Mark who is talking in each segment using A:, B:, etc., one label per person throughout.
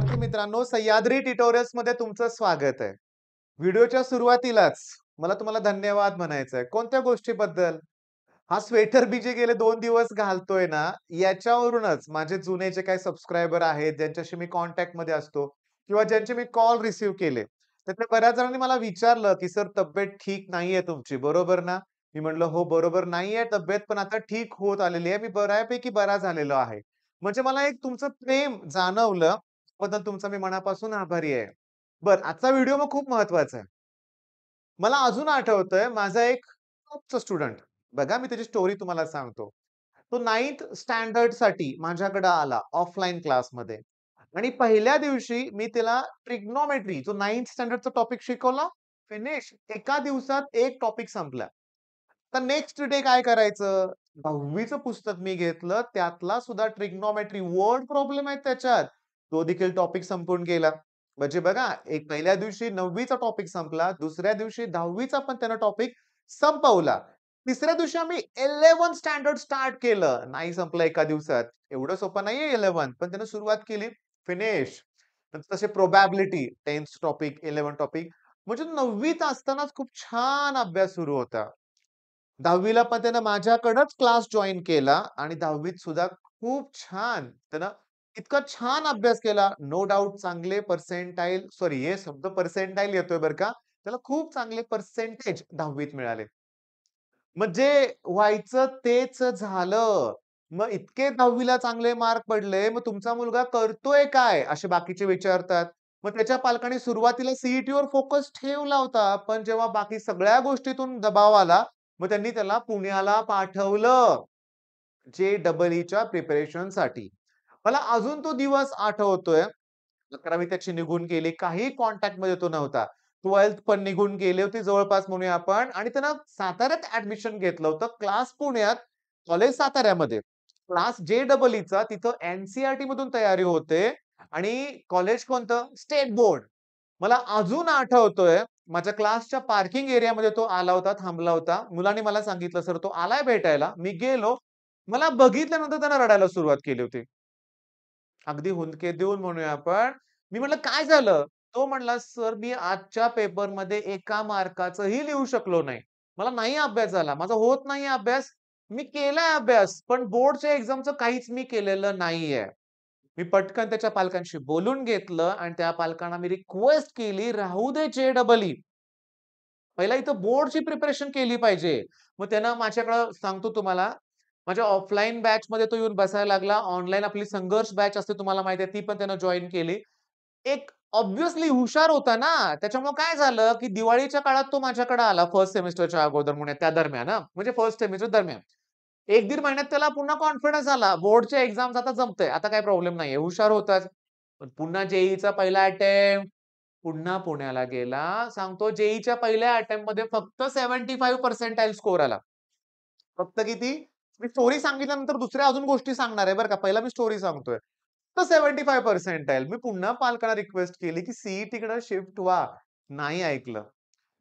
A: विद्यार्थी मित्रांनो, सह्याद्री ट्युटोरियल्स मध्ये तुमचं स्वागत आहे. व्हिडिओच्या सुरुवातीलाच मला तुम्हाला धन्यवाद म्हणायचं आहे. कोणत्या गोष्टीबद्दल? हा स्वेटर मी जे गेले 2 दिवस घालतोय ना, याच्यावरूनच माझे जुने जे काही सबस्क्रायबर आहेत, ज्यांच्याशी मी कॉन्टॅक्टमध्ये असतो किंवा ज्यांचे मी कॉल रिसीव्ह केले. त्यातल्या बऱ्याच जणांनी मला विचारलं, की "सर तब्येत ठीक नाहीये तुमची, बरोबर ना?" मी म्हटलं, "हो, बरोबर नाहीये तब्येत, पण आता ठीक होत आलेली आहे. मी बऱ्यापैकी बरा झालेलो आहे." म्हणजे मला एक तुमचं प्रेम जाणवलं. त्याबद्दल तुमचा मी मनापासून आभारी आहे. बरं, आजचा व्हिडिओ मग खूप महत्त्वाचा आहे. मला अजून आठवतंय माझा एक टॉपचा स्टुडंट. बघा मी त्याची स्टोरी तुम्हाला सांगतो. तो 9th स्टँडर्डसाठी माझ्याकडे आला ऑफलाईन क्लासमध्ये आणि पहिल्या दिवशी मी त्याला ट्रिग्नोमेट्री जो 9th स्टँडर्डचा टॉपिक शिकवला, फिनिश. एका दिवसात एक टॉपिक संपला. तर नेक्स्ट डे काय करायचं? 10वीचं पुस्तक मी घेतलं. त्यातला सुद्धा ट्रिग्नोमेट्री वर्ड प्रॉब्लेम आहेत त्याच्यात. तो देखील टॉपिक संपून गेला. म्हणजे बघा, एक पहिल्या दिवशी 9वीचा टॉपिक संपला. दुसऱ्या दिवशी 10वीचा पण त्यानं टॉपिक संपवला. तिसऱ्या दिवशी आम्ही 11th स्टँडर्ड स्टार्ट केलं. नाही संपलं एका दिवसात. एवढं सोपं नाहीये 11th पण त्यानं सुरुवात केली. फिनिश. तसे probability 10th topic, 11th topic म्हणजे 9वीत असतानाच खूप छान अभ्यास सुरू होता. 10वीला पण त्यानं माझ्याकडंच क्लास जॉइन केला आणि 10वीत सुद्धा खूप छान त्यानं इतका छान अभ्यास केला. नो डाउट चांगले पर्सेंटाइल सॉरी हे शब्द पर्सेंटाइल येतोय बरं का. त्याला खूप चांगले पर्सेंटेज 10वीत मिळाले. मग जे व्हायचं तेच झालं. मग इतके 10वीला चांगले मार्क पडले, मग तुमचा मुलगा करतोय काय? असे बाकीचे विचारतात. मग त्याच्या पालकांनी सुरुवातीला सी-ई-टीवर फोकस ठेवला होता. पण जेव्हा बाकी सगळ्या गोष्टीतून दबाव आला, मग त्यांनी त्याला पुण्याला पाठवलं. जे-ई-ईच्या प्रिपरेशनसाठी. मला अजून तो दिवस आठवतोय. 11वी त्याची निघून गेली. काही कॉन्टॅक्टमध्ये तो नव्हता. 12th पण निघून गेली होती जवळपास म्हणूया आपण आणि त्यानं साताऱ्यात ॲडमिशन घेतलं होतं. क्लास पुण्यात, कॉलेज साताऱ्यामध्ये. क्लास जे-ई-ईचा तिथं एन-सी-ई-आर-टी मधून तयारी होते आणि कॉलेज कोणतं? State board. मला अजून आठवतोय, माझ्या क्लासच्या पार्किंग एरियामध्ये तो आला होता, थांबला होता. मुलांनी मला सांगितलं, "सर तो आलाय भेटायला." मी गेलो. मला बघितल्यानंतर त्यानं रडायला सुरुवात केली होती. अगदी हुंदके देऊन म्हणूया आपण. मी म्हटलं, "काय झालं?" तो म्हणला, "सर मी आजच्या पेपरमध्ये एका मार्काचंही लिहू शकलो नाही. मला नाही अभ्यास झाला. माझा होत नाहीये अभ्यास. मी केलाय अभ्यास, पण बोर्डच्या एक्झामचं काहीच मी केलेलं नाहीये." मी पटकन त्याच्या पालकांशी बोलून घेतलं आणि त्या पालकांना मी रिक्वेस्ट केली, "राहू दे जे-ई-ई. पहिला इथं बोर्डची प्रिपरेशन केली पाहिजे." मग त्यानं माझ्याकडं सांगतो तुम्हाला, माझ्या ऑफलाईन बॅचमध्ये तो येऊन बसायला लागला. ऑनलाईन आपली संघर्ष बॅच असते तुम्हाला माहिती आहे, ती पण त्यानं जॉइन केली. एक ऑब्व्हियसली हुशार होता ना, त्याच्यामुळे काय झालं, की दिवाळीच्या काळात तो माझ्याकडे आला फर्स्ट सेमेस्टरच्या अगोदर म्हणूया त्या दरम्यान हां, म्हणजे फर्स्ट सेमेस्टर दरम्यान. 1-1.5 महिन्यात त्याला पुन्हा कॉन्फिडन्स आला. बोर्डच्या एक्झाम्स आता जमतंय. आता काही प्रॉब्लेम नाहीये. हुशार होताच. पण पुन्हा जे पहिला अटेम्प्ट पुन्हा पुण्याला गेला. सांगतो जे पहिल्या अटेम्प्टमध्ये फक्त 75 पर्सेंटाइल स्कोर आला. फक्त किती? मी स्टोरी सांगितल्यानंतर दुसऱ्या अजून गोष्टी सांगणार आहे बरं का. पहिला मी स्टोरी सांगतोय. तर 75 पर्सेंटाइल. मी पुन्हा पालकांना रिक्वेस्ट केली, की सी-ई-टीकडे शिफ्ट व्हा. नाही ऐकलं.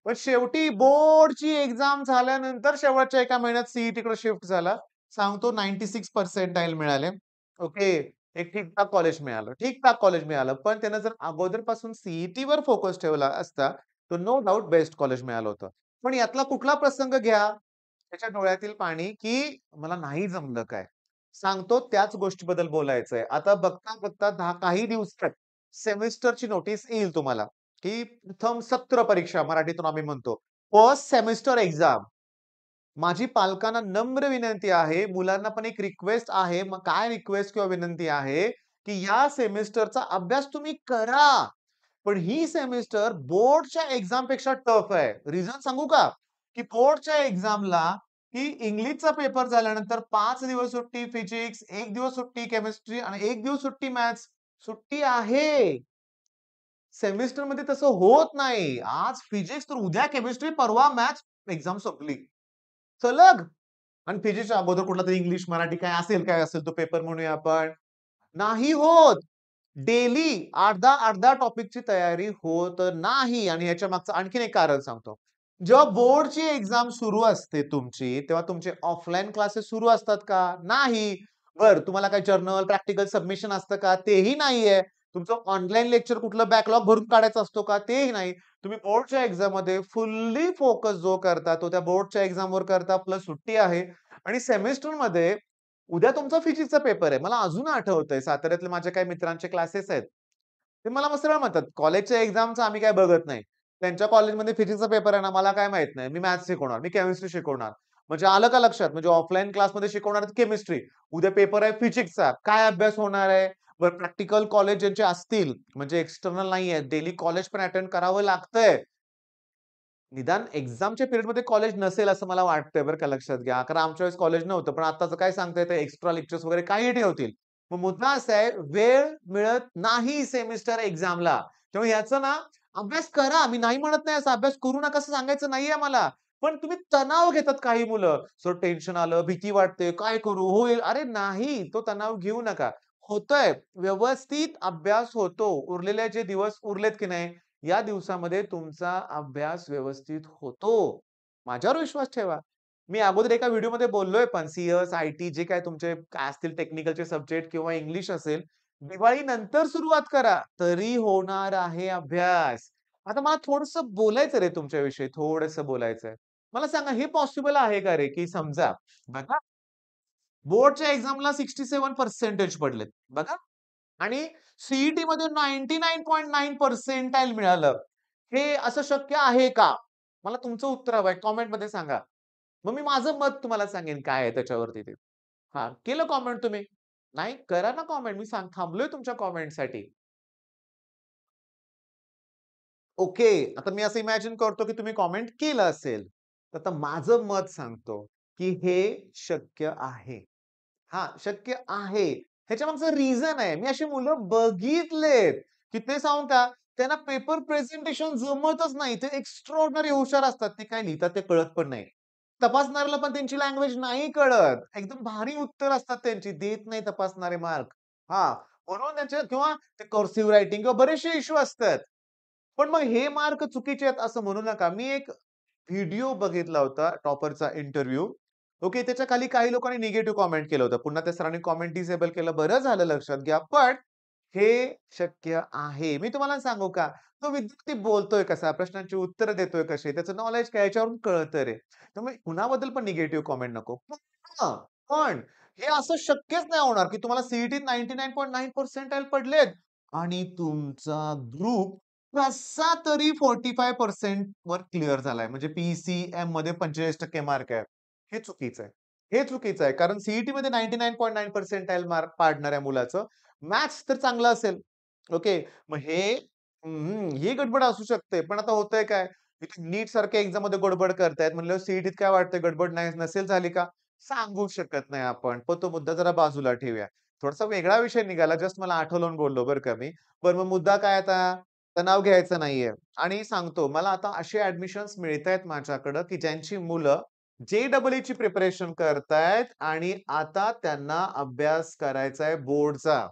A: पण शेवटी बोर्डची एक्झाम झाल्यानंतर शेवटच्या एका महिन्यात सी-ई-टीकडे शिफ्ट झाला. सांगतो 96 पर्सेंटाइल मिळाले. ओके. एक ठीक-ठाक कॉलेज मिळालं. ठीक-ठाक कॉलेज मिळालं. पण त्यानं जर अगोदरपासून सी-ई-टीवर फोकस ठेवला असता, तर नो डाउट बेस्ट कॉलेज मिळालं होतं. पण यातला कुठला प्रसंग घ्या, त्याच्या डोळ्यातील पाणी, की मला नाही जमलं काय. सांगतो त्याच गोष्टीबद्दल बोलायचंय. आता बघता-बघता काही दिवसात सेमेस्टरची नोटीस येईल तुम्हाला, की प्रथम सत्र परीक्षा मराठीतून आम्ही म्हणतो. First semester exam. माझी पालकांना नम्र विनंती आहे, मुलांना पण एक रिक्वेस्ट आहे. मग काय रिक्वेस्ट किंवा विनंती आहे, की या सेमेस्टरचा अभ्यास तुम्ही करा. पण ही सेमेस्टर बोर्डच्या एक्झामपेक्षा टफ आहे. रिझन सांगू का? की बोर्डच्या एक्झामला की इंग्लिशचा पेपर झाल्यानंतर 5 दिवस सुट्टी फिजिक्स, 1 दिवस सुट्टी केमिस्ट्री आणि 1 दिवस सुट्टी मॅथ्स. सुट्टी आहे. सेमेस्टरमध्ये तसं होत नाही. आज फिजिक्स तर उद्या केमिस्ट्री, परवा मॅथ्स, एक्झाम संपली. सलग आणि फिजिक्सच्या अगोदर कुठलातरी इंग्लिश, मराठी काय असेल तो पेपर म्हणूया आपण. नाही होत. डेली अर्धा-अर्धा टॉपिकची तयारी होत नाही आणि याच्या मागचं आणखीन एक कारण सांगतो. जेव्हा बोर्डची एक्झाम सुरू असते तुमची, तेव्हा तुमचे ऑफलाईन क्लासेस सुरू असतात का? नाही. बरं, तुम्हाला काही जर्नल, प्रॅक्टिकल सबमिशन असतं का? तेही नाहीये. तुमचं ऑनलाईन लेक्चर कुठलं बॅकलॉग भरून काढायचा असतो का? तेही नाही. तुम्ही बोर्डच्या एक्झाममध्ये फुल्ली फोकस जो करता, तो त्या बोर्डच्या एक्झामवर करता, प्लस सुट्टी आहे आणि सेमेस्टरमध्ये उद्या तुमचा फिजिक्सचा पेपर आहे. मला अजून आठवतंय साताऱ्यातले माझ्या काही मित्रांचे क्लासेस आहेत. ते मला मग सरळ म्हणतात, "कॉलेजच्या एक्झामचं आम्ही काही बघत नाही. त्यांच्या कॉलेजमध्ये फिजिक्सचा पेपर आहे ना, मला काय माहीत नाही. मी मॅथ्स शिकवणार, मी केमिस्ट्री शिकवणार." म्हणजे आलं का लक्षात? म्हणजे ऑफलाईन क्लासमध्ये शिकवणार केमिस्ट्री. उद्या पेपर आहे फिजिक्सचा. काय अभ्यास होणार आहे? बरं प्रॅक्टिकल कॉलेज ज्यांचे असतील, म्हणजे एक्सटर्नल नाहीये, डेली कॉलेज पण अटेंड करावं लागतंय. निदान एक्झामच्या पिरियडमध्ये कॉलेज नसेल असं मला वाटतंय बरं का लक्षात घ्या. कारण आमच्या वेळेस कॉलेज नव्हतं. पण आत्ताचं काय सांगता येतं एक्स्ट्रा लेक्चर्स वगैरे काहीही ठेवतील. मग मुद्दा असा आहे वेळ मिळत नाही सेमिस्टर एक्झामला. त्यामुळे याचा ना अभ्यास करा. मी नाही म्हणत नाही असा अभ्यास करू नका असं सांगायचं नाहीये मला. पण तुम्ही तणाव घेतात काही मुलं. सर टेन्शन आलं, भीती वाटते, काय करू? होईल. अरे नाही, तो तणाव घेऊ नका. होतंय. व्यवस्थित अभ्यास होतो. उरलेले जे दिवस उरलेत की नाही या दिवसामध्ये तुमचा अभ्यास व्यवस्थित होतो. माझ्यावर विश्वास ठेवा. मी अगोदर एका व्हिडिओमध्ये बोललोय पण सी-एस, आय-टी जे काही तुमचे काय असतील टेक्निकलचे सब्जेक्ट किंवा इंग्लिश असेल, दिवाळीनंतर सुरुवात करा. तरी होणार आहे अभ्यास. आता मला थोडंसं बोलायचं रे तुमच्याविषयी, थोडंसं बोलायचंय. मला सांगा हे पॉसिबल आहे का रे, की समजा बघा बोर्डच्या एक्झामला 67 पर्सेंटेज पडलेत. बघा आणि सी-ई-टीमध्ये 99.9 पर्सेंटाइल मिळालं. हे असं शक्य आहे का? मला तुमचं उत्तर हवंय. कमेंटमध्ये सांगा. मग मी माझं मत तुम्हाला सांगेन काय आहे त्याच्यावरती ते. हां, केलं कमेंट तुम्ही? नाही, करा ना कमेंट. मी थांबलोय तुमच्या कमेंटसाठी. ओके. आता मी असं इमॅजिन करतो, की तुम्ही कमेंट केलं असेल. तर आता माझं मत सांगतो, की हे शक्य आहे. हां, शक्य आहे. ह्याच्यामागचं रिझन आहे. मी अशी मुलं बघितलेत, की ते सांगू का, त्यांना पेपर प्रेझेंटेशन जमतच नाही. ते एक्स्ट्राऑर्डिनरी हुशार असतात. ते काय लिहितात ते कळत पण नाही. तपासणाऱ्याला पण त्यांची लँग्वेज नाही कळत. एकदम भारी उत्तर असतात त्यांची. देत नाही तपासणारे मार्क. हां, म्हणून त्यांचे किंवा ते कर्सिव्ह रायटिंग किंवा बरेचसे इश्यू असतात. पण मग हे मार्क चुकीचे आहेत असं म्हणू नका. मी एक व्हिडिओ बघितला होता टॉपरचा इंटरव्ह्यू. ओके. त्याच्या खाली काही लोकांनी निगेटिव्ह कमेंट केलं होतं. पुन्हा त्या सरांनी कमेंट डिसेबल केलं. बरं झालं लक्षात घ्या. पण हे शक्य आहे. मी तुम्हाला सांगू का? तो विद्यार्थी बोलतोय कसा, प्रश्नांची उत्तरं देतोय कसे, त्याचं नॉलेज काय याच्यावरून कळतं रे. त्यामुळे कुणाबद्दल पण निगेटिव्ह कमेंट नको. पण हे असं शक्यच नाही होणार, की तुम्हाला सी-ई-टीत 99.9 पर्सेंटाइल पडलेत आणि तुमचा ग्रुप कसा तरी 45% वर क्लिअर झालाय. म्हणजे पी-सी-एममध्ये 45% मार्क आहे. हे चुकीचं आहे. हे चुकीचं आहे. कारण सी-ई-टीमध्ये 99.9 पर्सेंटाइल मार्क पाडणाऱ्या मुलाचं मॅथ्स तर चांगलं असेल. ओके. मग ही गडबड असू शकते. पण आता होतंय काय? इथे नीट सारख्या एक्झाममध्ये गडबड करतायत म्हणल्यावर सी काय वाटतंय गडबड नाही नसेल झाली का? सांगू शकत नाही आपण. पण तो मुद्दा जरा बाजूला ठेवूया. थोडासा वेगळा विषय निघाला. जस्ट मला आठवलं म्हणून बोललो बरं का मी. बरं मग मुद्दा काय आता? तणाव घ्यायचा नाहीये. आणि सांगतो मला आता असे ॲडमिशन्स मिळतायत माझ्याकडं, की ज्यांची मुलं जे-ई-ची प्रिपरेशन करतायत आणि आता त्यांना अभ्यास करायचा आहे बोर्डचा.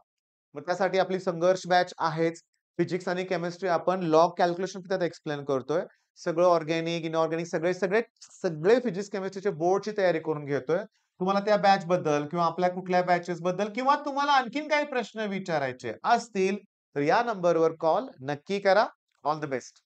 A: मग त्यासाठी आपली संघर्ष बॅच आहेच. फिजिक्स आणि केमिस्ट्री आपण लॉग कॅल्क्युलेशन त्यात एक्सप्लेन करतोय. सगळं ऑर्गॅनिक, इनऑर्गॅनिक सगळे फिजिक्स केमिस्ट्रीचे बोर्डची तयारी करून घेतोय. तुम्हाला त्या बॅचबद्दल किंवा आपल्या कुठल्या बॅचेसबद्दल किंवा तुम्हाला आणखीन काही प्रश्न विचारायचे असतील, तर या नंबरवर कॉल नक्की करा. All the best.